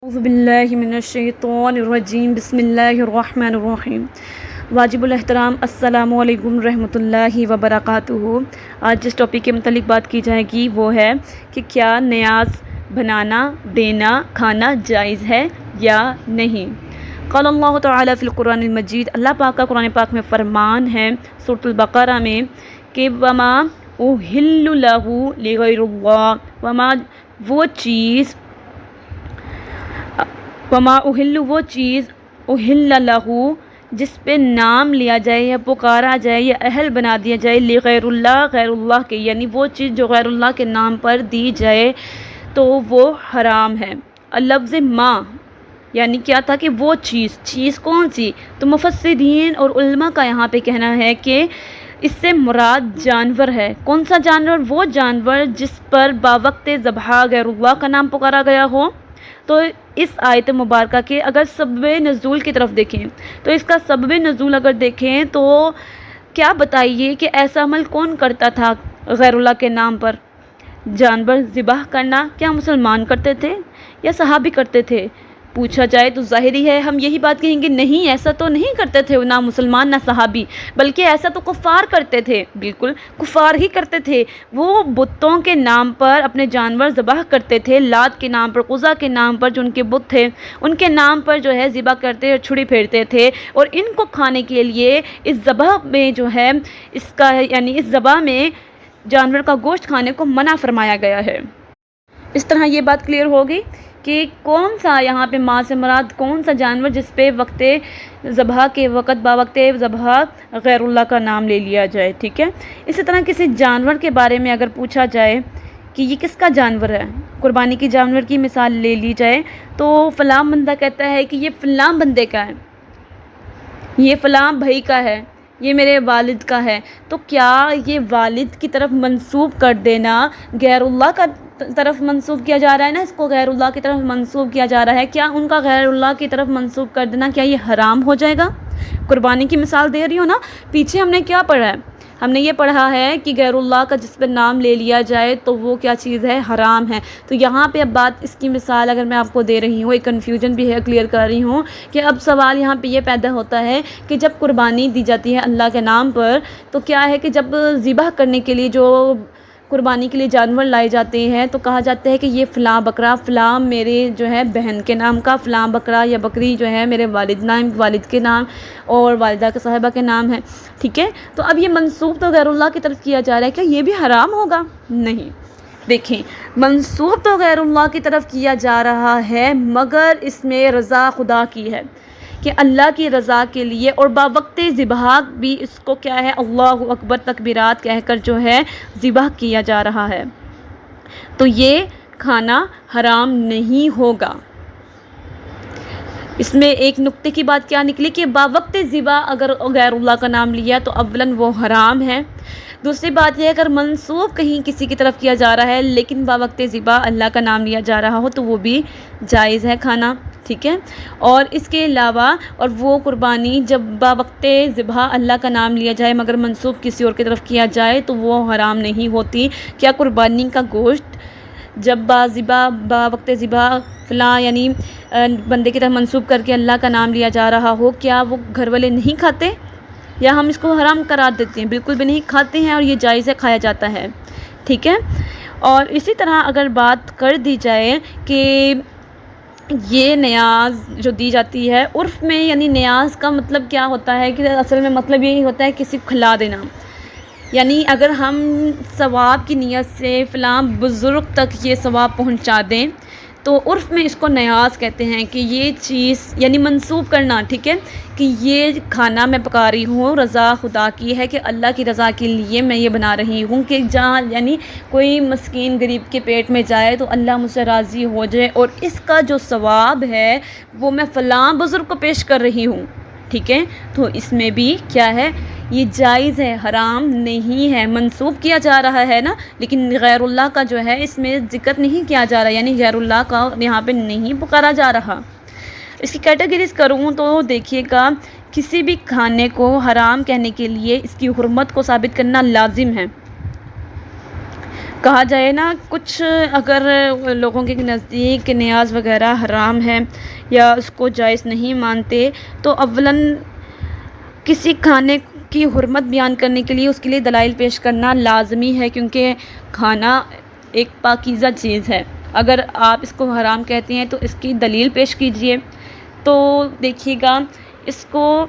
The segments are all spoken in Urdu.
اعوذ باللہ من الشیطان الرجیم بسم اللہ الرحمن الرحیم۔ واجب الاحترام السلام علیکم رحمۃ اللہ وبرکاتہ۔ آج جس ٹاپک کے متعلق بات کی جائے گی وہ ہے کہ کیا نیاز بنانا، دینا، کھانا جائز ہے یا نہیں۔ قال اللہ تعالیٰ فی القرآن المجید، اللہ پاک کا قرآن پاک میں فرمان ہے سورۃ البقرہ میں کہ وما اہل لہ لغیر اللہ، وما اہل وہ چیز اہل لہو جس پہ نام لیا جائے یا پکارا جائے یا اہل بنا دیا جائے لغیر اللہ، غیر اللہ کے، یعنی وہ چیز جو غیر اللہ کے نام پر دی جائے تو وہ حرام ہے۔ لفظ ما یعنی کیا تھا کہ وہ چیز کون سی؟ تو مفسرین اور علماء کا یہاں پہ کہنا ہے کہ اس سے مراد جانور ہے۔ کون سا جانور؟ وہ جانور جس پر باوقت ذبح غیر اللہ کا نام پکارا گیا ہو۔ تو اس آیت مبارکہ کے اگر سبب نزول کی طرف دیکھیں تو اس کا سبب نزول اگر دیکھیں تو کیا بتائیے کہ ایسا عمل کون کرتا تھا غیر اللہ کے نام پر؟ جانور ذبح کرنا کیا مسلمان کرتے تھے یا صحابی کرتے تھے؟ پوچھا جائے تو ظاہری ہے ہم یہی بات کہیں گے، نہیں ایسا تو نہیں کرتے تھے نہ مسلمان نہ صحابی، بلکہ ایسا تو کفار کرتے تھے۔ بالکل کفار ہی کرتے تھے، وہ بتوں کے نام پر اپنے جانور ذبح کرتے تھے، لات کے نام پر، عزا کے نام پر جو ان کے بت تھے ان کے نام پر جو ہے ذبح کرتے اور چھری پھیرتے تھے، اور ان کو کھانے کے لیے اس ذبح میں جو ہے اس کا یعنی اس ذبح میں جانور کا گوشت کھانے کو منع فرمایا گیا ہے۔ اس طرح یہ بات کلیئر ہوگی کہ کون سا یہاں پہ ماں سے مراد کون سا جانور جس پہ وقت ذبح کے وقت باوقت ذبح غیر اللہ کا نام لے لیا جائے، ٹھیک ہے۔ اسی طرح کسی جانور کے بارے میں اگر پوچھا جائے کہ یہ کس کا جانور ہے، قربانی کی جانور کی مثال لے لی جائے تو فلاں بندہ کہتا ہے کہ یہ فلاں بندے کا ہے، یہ فلاں بھائی کا ہے، یہ میرے والد کا ہے، تو کیا یہ والد کی طرف منسوب کر دینا غیر اللہ کا طرف منسوب کیا جا رہا ہے نا، اس کو غیر اللہ کی طرف منسوب کیا جا رہا ہے، کیا ان کا غیر اللہ کی طرف منسوب کر دینا کیا یہ حرام ہو جائے گا؟ قربانی کی مثال دے رہی ہوں نا، پیچھے ہم نے کیا پڑھا ہے؟ ہم نے یہ پڑھا ہے کہ غیر اللہ کا جس پہ نام لے لیا جائے تو وہ کیا چیز ہے؟ حرام ہے۔ تو یہاں پہ اب بات اس کی مثال اگر میں آپ کو دے رہی ہوں، ایک کنفیوژن بھی ہے، کلیئر کر رہی ہوں کہ اب سوال یہاں پہ یہ پیدا ہوتا ہے کہ جب قربانی دی جاتی ہے اللہ کے نام پر تو کیا ہے کہ جب ذبح کرنے کے لیے جو قربانی کے لیے جانور لائے جاتے ہیں تو کہا جاتا ہے کہ یہ فلاں بکرا فلاں میرے جو ہے بہن کے نام کا، فلاں بکرا یا بکری جو ہے میرے والد کے نام اور والدہ کے صاحبہ کے نام ہے، ٹھیک ہے۔ تو اب یہ منسوب تو غیر اللہ کی طرف کیا جا رہا ہے، کیا یہ بھی حرام ہوگا؟ نہیں، دیکھیں منسوب تو غیر اللہ کی طرف کیا جا رہا ہے مگر اس میں رضا خدا کی ہے کہ اللہ کی رضا کے لیے، اور باوقت ذبح بھی اس کو کیا ہے اللہ اکبر تکبیرات کہہ کر جو ہے ذبح کیا جا رہا ہے، تو یہ کھانا حرام نہیں ہوگا۔ اس میں ایک نقطے کی بات کیا نکلی کہ باوقت ذبح اگر غیر اللہ کا نام لیا تو اولاً وہ حرام ہے، دوسری بات یہ اگر منسوب کہیں کسی کی طرف کیا جا رہا ہے لیکن باوقت ذبح اللہ کا نام لیا جا رہا ہو تو وہ بھی جائز ہے کھانا، ٹھیک ہے۔ اور اس کے علاوہ اور وہ قربانی جب باوقت ذبح اللہ کا نام لیا جائے مگر منسوب کسی اور کی طرف کیا جائے تو وہ حرام نہیں ہوتی۔ کیا قربانی کا گوشت جب باوقت ذبح فلاں یعنی بندے کی طرف منسوب کر کے اللہ کا نام لیا جا رہا ہو کیا وہ گھر والے نہیں کھاتے یا ہم اس کو حرام قرار دیتے ہیں؟ بالکل بھی نہیں، کھاتے ہیں اور یہ جائز ہے، کھایا جاتا ہے، ٹھیک ہے۔ اور اسی طرح اگر بات کر دی جائے کہ یہ نیاز جو دی جاتی ہے عرف میں، یعنی نیاز کا مطلب کیا ہوتا ہے کہ اصل میں مطلب یہی ہوتا ہے کسی کو کھلا دینا، یعنی اگر ہم ثواب کی نیت سے فلاں بزرگ تک یہ ثواب پہنچا دیں تو عرف میں اس کو نیاز کہتے ہیں کہ یہ چیز یعنی منسوب کرنا، ٹھیک ہے، کہ یہ کھانا میں پکا رہی ہوں رضا خدا کی ہے کہ اللہ کی رضا کے لیے میں یہ بنا رہی ہوں کہ جہاں یعنی کوئی مسکین غریب کے پیٹ میں جائے تو اللہ مجھ سے راضی ہو جائے، اور اس کا جو ثواب ہے وہ میں فلاں بزرگ کو پیش کر رہی ہوں، ٹھیک ہے۔ تو اس میں بھی کیا ہے؟ یہ جائز ہے، حرام نہیں ہے، منسوب کیا جا رہا ہے نا، لیکن غیر اللہ کا جو ہے اس میں ذکر نہیں کیا جا رہا، یعنی غیر اللہ کا یہاں پہ نہیں پکارا جا رہا۔ اس کی کیٹیگریز کروں تو دیکھیے گا، کسی بھی کھانے کو حرام کہنے کے لیے اس کی حرمت کو ثابت کرنا لازم ہے، کہا جائے نا، کچھ اگر لوگوں کے نزدیک نیاز وغیرہ حرام ہے یا اس کو جائز نہیں مانتے، تو اولاً کسی کھانے کی حرمت بیان کرنے کے لیے اس کے لیے دلائل پیش کرنا لازمی ہے، کیونکہ کھانا ایک پاکیزہ چیز ہے۔ اگر آپ اس کو حرام کہتے ہیں تو اس کی دلیل پیش کیجئے۔ تو دیکھیے گا، اس کو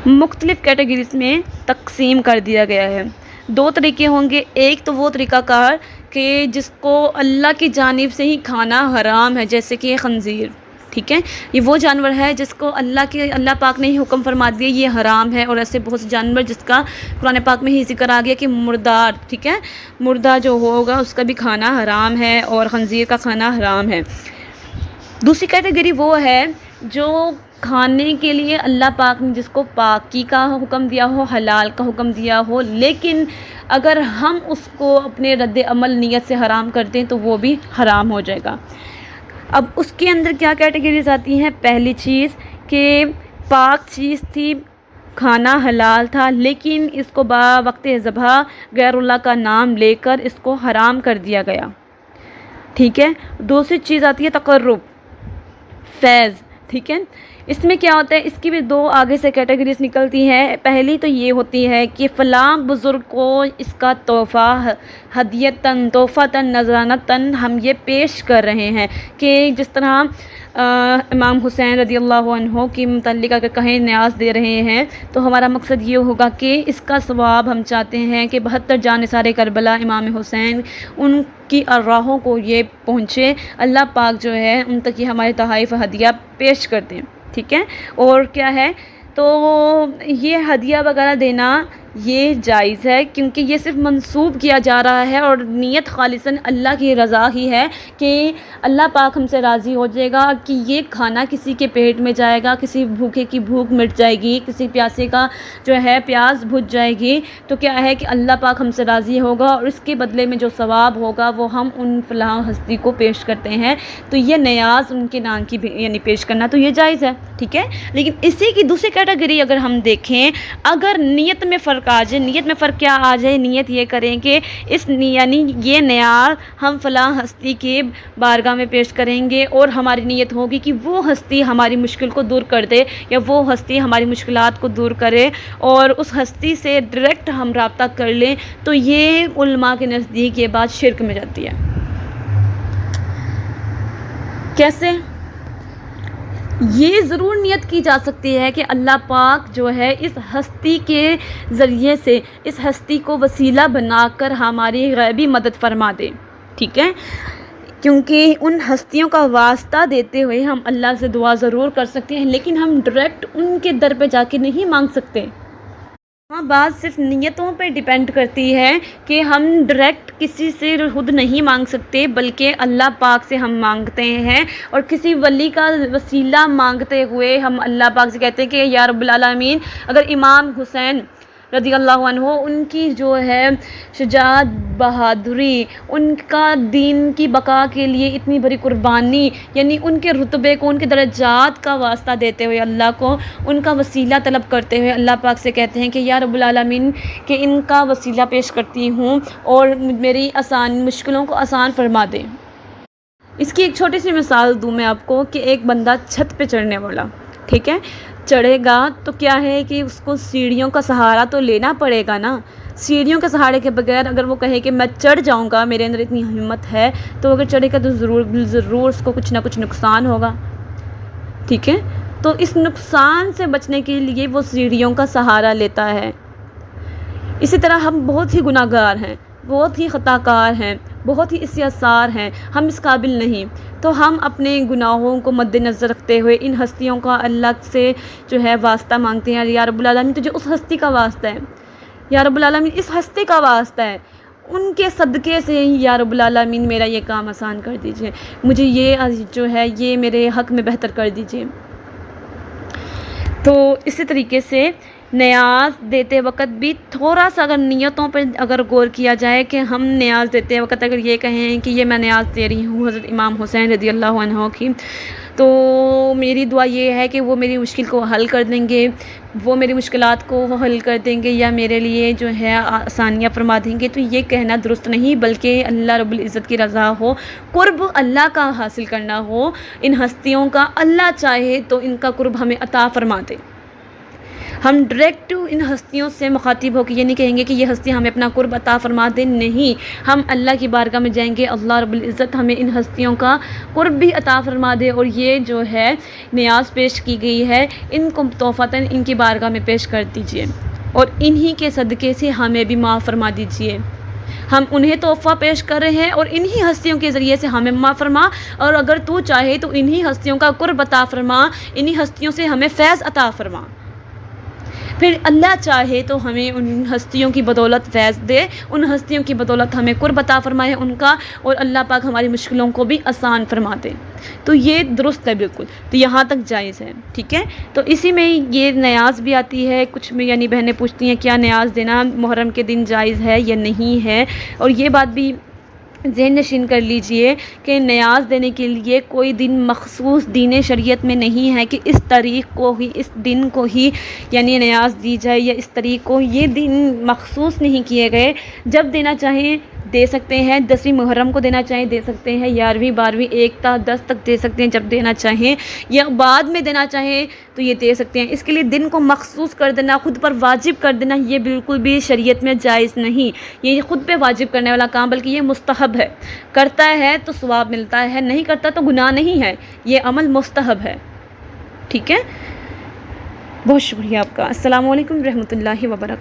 مختلف کیٹیگریز میں تقسیم کر دیا گیا ہے۔ دو طریقے ہوں گے۔ ایک تو وہ طریقہ کار کہ جس کو اللہ کی جانب سے ہی کھانا حرام ہے، جیسے کہ خنزیر، ٹھیک ہے، یہ وہ جانور ہے جس کو اللہ پاک نے ہی حکم فرما دیا یہ حرام ہے، اور ایسے بہت سے جانور جس کا قرآن پاک میں ہی ذکر آ گیا کہ مردار، ٹھیک ہے، مردہ جو ہوگا اس کا بھی کھانا حرام ہے، اور خنزیر کا کھانا حرام ہے۔ دوسری کیٹیگری وہ ہے جو کھانے کے لیے اللہ پاک نے جس کو پاکی کا حکم دیا ہو، حلال کا حکم دیا ہو، لیکن اگر ہم اس کو اپنے رد عمل نیت سے حرام کر دیں تو وہ بھی حرام ہو جائے گا۔ اب اس کے اندر کیا کیٹیگریز آتی ہیں؟ پہلی چیز کہ پاک چیز تھی، کھانا حلال تھا، لیکن اس کو وقت ذبح غیر اللہ کا نام لے کر اس کو حرام کر دیا گیا، ٹھیک ہے۔ دوسری چیز آتی ہے تقرب، فیض، ٹھیک ہے۔ اس میں کیا ہوتا ہے؟ اس کی بھی دو آگے سے کیٹیگریز نکلتی ہیں۔ پہلی تو یہ ہوتی ہے کہ فلاں بزرگ کو اس کا تحفہ ہدیتاً، تحفتاً، نذرانتاً ہم یہ پیش کر رہے ہیں، کہ جس طرح امام حسین رضی اللہ عنہ کی متعلق اگر کہیں نیاز دے رہے ہیں تو ہمارا مقصد یہ ہوگا کہ اس کا ثواب ہم چاہتے ہیں کہ 72 جانثار کربلا امام حسین ان کی ارواحوں کو یہ پہنچے، اللہ پاک جو ہے ان تک یہ ہمارے تحائف ہدیہ پیش کر دیں، ٹھیک ہے۔ اور کیا ہے، تو یہ ہدیہ وغیرہ دینا یہ جائز ہے، کیونکہ یہ صرف منسوب کیا جا رہا ہے، اور نیت خالصاً اللہ کی رضا ہی ہے کہ اللہ پاک ہم سے راضی ہو جائے گا کہ یہ کھانا کسی کے پیٹ میں جائے گا، کسی بھوکے کی بھوک مٹ جائے گی، کسی پیاسے کا جو ہے پیاس بجھ جائے گی، تو کیا ہے کہ اللہ پاک ہم سے راضی ہوگا، اور اس کے بدلے میں جو ثواب ہوگا وہ ہم ان فلاں ہستی کو پیش کرتے ہیں، تو یہ نیاز ان کے نام کی یعنی پیش کرنا تو یہ جائز ہے، ٹھیک ہے۔ لیکن اسی کی دوسری کیٹیگری اگر ہم دیکھیں، اگر نیت میں فرق آ جائے، نیت میں فرق کیا آ جائے؟ نیت یہ کریں کہ یعنی یہ نیاز ہم فلاں ہستی کے بارگاہ میں پیش کریں گے، اور ہماری نیت ہوگی کہ وہ ہستی ہماری مشکل کو دور کر دے، یا وہ ہستی ہماری مشکلات کو دور کرے، اور اس ہستی سے ڈائریکٹ ہم رابطہ کر لیں، تو یہ علماء کے نزدیک یہ بات شرک میں جاتی ہے۔ کیسے؟ یہ ضرور نیت کی جا سکتی ہے کہ اللہ پاک جو ہے اس ہستی کے ذریعے سے اس ہستی کو وسیلہ بنا کر ہماری غیبی مدد فرما دے، ٹھیک ہے، کیونکہ ان ہستیوں کا واسطہ دیتے ہوئے ہم اللہ سے دعا ضرور کر سکتے ہیں، لیکن ہم ڈائریکٹ ان کے در پہ جا کے نہیں مانگ سکتے۔ ہاں، بات صرف نیتوں پہ ڈیپینڈ کرتی ہے کہ ہم ڈائریکٹ کسی سے خود نہیں مانگ سکتے، بلکہ اللہ پاک سے ہم مانگتے ہیں، اور کسی ولی کا وسیلہ مانگتے ہوئے ہم اللہ پاک سے کہتے ہیں کہ یا رب العالمین، اگر امام حسین رضی اللہ عنہ ان کی جو ہے شجاعت، بہادری، ان کا دین کی بقا کے لیے اتنی بڑی قربانی، یعنی ان کے رتبے کو، ان کے درجات کا واسطہ دیتے ہوئے اللہ کو ان کا وسیلہ طلب کرتے ہوئے اللہ پاک سے کہتے ہیں کہ یا رب العالمین کہ ان کا وسیلہ پیش کرتی ہوں اور میری مشکلوں کو آسان فرما دیں۔ اس کی ایک چھوٹی سی مثال دوں میں آپ کو کہ ایک بندہ چھت پہ چڑھنے والا، ٹھیک ہے، چڑھے گا تو کیا ہے کہ اس کو سیڑھیوں کا سہارا تو لینا پڑے گا نا۔ سیڑھیوں کے سہارے کے بغیر اگر وہ کہے کہ میں چڑھ جاؤں گا، میرے اندر اتنی ہمت ہے، تو اگر چڑھے گا تو ضرور اس کو کچھ نہ کچھ نقصان ہوگا، ٹھیک ہے۔ تو اس نقصان سے بچنے کے لیے وہ سیڑھیوں کا سہارا لیتا ہے۔ اسی طرح ہم بہت ہی گناہ گار ہیں، بہت ہی خطا کار ہیں، بہت ہی استحصار ہیں، ہم اس قابل نہیں، تو ہم اپنے گناہوں کو مد نظر رکھتے ہوئے ان ہستیوں کا اللہ سے جو ہے واسطہ مانگتے ہیں، یا رب العالمین تجھے اس ہستی کا واسطہ ہے، یا رب العالمین اس ہستی کا واسطہ ہے، ان کے صدقے سے یا رب العالمین میرا یہ کام آسان کر دیجئے، مجھے یہ جو ہے یہ میرے حق میں بہتر کر دیجئے۔ تو اسی طریقے سے نیاز دیتے وقت بھی تھوڑا سا اگر نیتوں پہ اگر غور کیا جائے کہ ہم نیاز دیتے وقت اگر یہ کہیں کہ یہ میں نیاز دے رہی ہوں حضرت امام حسین رضی اللہ عنہ کی، تو میری دعا یہ ہے کہ وہ میری مشکل کو حل کر دیں گے، وہ میری مشکلات کو حل کر دیں گے یا میرے لیے جو ہے آسانیاں فرما دیں گے، تو یہ کہنا درست نہیں، بلکہ اللہ رب العزت کی رضا ہو، قرب اللہ کا حاصل کرنا ہو ان ہستیوں کا، اللہ چاہے تو ان کا قرب ہمیں عطا فرما دے۔ ہم ڈائریکٹ ان ہستیوں سے مخاطب ہو کے یہ نہیں کہیں گے کہ یہ ہستی ہمیں اپنا قرب عطا فرما دے، نہیں، ہم اللہ کی بارگاہ میں جائیں گے، اللہ رب العزت ہمیں ان ہستیوں کا قرب بھی عطا فرما دے، اور یہ جو ہے نیاز پیش کی گئی ہے ان کو توفتاً ان کی بارگاہ میں پیش کر دیجئے، اور انہی کے صدقے سے ہمیں بھی معاف فرما دیجئے۔ ہم انہیں تحفہ پیش کر رہے ہیں اور انہی ہستیوں کے ذریعے سے ہمیں معاف فرما، اور اگر تو چاہے تو انہی ہستیوں کا قرب عطا فرما، انہی ہستیوں سے ہمیں فیض عطا فرما، پھر اللہ چاہے تو ہمیں ان ہستیوں کی بدولت فیض دے، ان ہستیوں کی بدولت ہمیں قرب عطا فرمائے ان کا، اور اللہ پاک ہماری مشکلوں کو بھی آسان فرما دے، تو یہ درست ہے بالکل، تو یہاں تک جائز ہے، ٹھیک ہے۔ تو اسی میں یہ نیاز بھی آتی ہے، کچھ میں یعنی بہنیں پوچھتی ہیں کیا نیاز دینا محرم کے دن جائز ہے یا نہیں ہے، اور یہ بات بھی ذہن نشین کر لیجئے کہ نیاز دینے کے لیے کوئی دن مخصوص دین شریعت میں نہیں ہے کہ اس تاریخ کو ہی، اس دن کو ہی یعنی نیاز دی جائے، یا اس تاریخ کو، یہ دن مخصوص نہیں کیے گئے، جب دینا چاہیں دے سکتے ہیں، 10ویں محرم کو دینا چاہیں دے سکتے ہیں، 11ویں 12ویں 1 تا 10 تک دے سکتے ہیں جب دینا چاہیں، یا بعد میں دینا چاہیں تو یہ دے سکتے ہیں۔ اس کے لیے دن کو مخصوص کر دینا، خود پر واجب کر دینا، یہ بالکل بھی شریعت میں جائز نہیں، یہ خود پہ واجب کرنے والا کام، بلکہ یہ مستحب ہے، کرتا ہے تو ثواب ملتا ہے، نہیں کرتا تو گناہ نہیں ہے، یہ عمل مستحب ہے، ٹھیک ہے۔ بہت شکریہ آپ کا۔ السلام علیکم ورحمۃ اللہ وبرکاتہ۔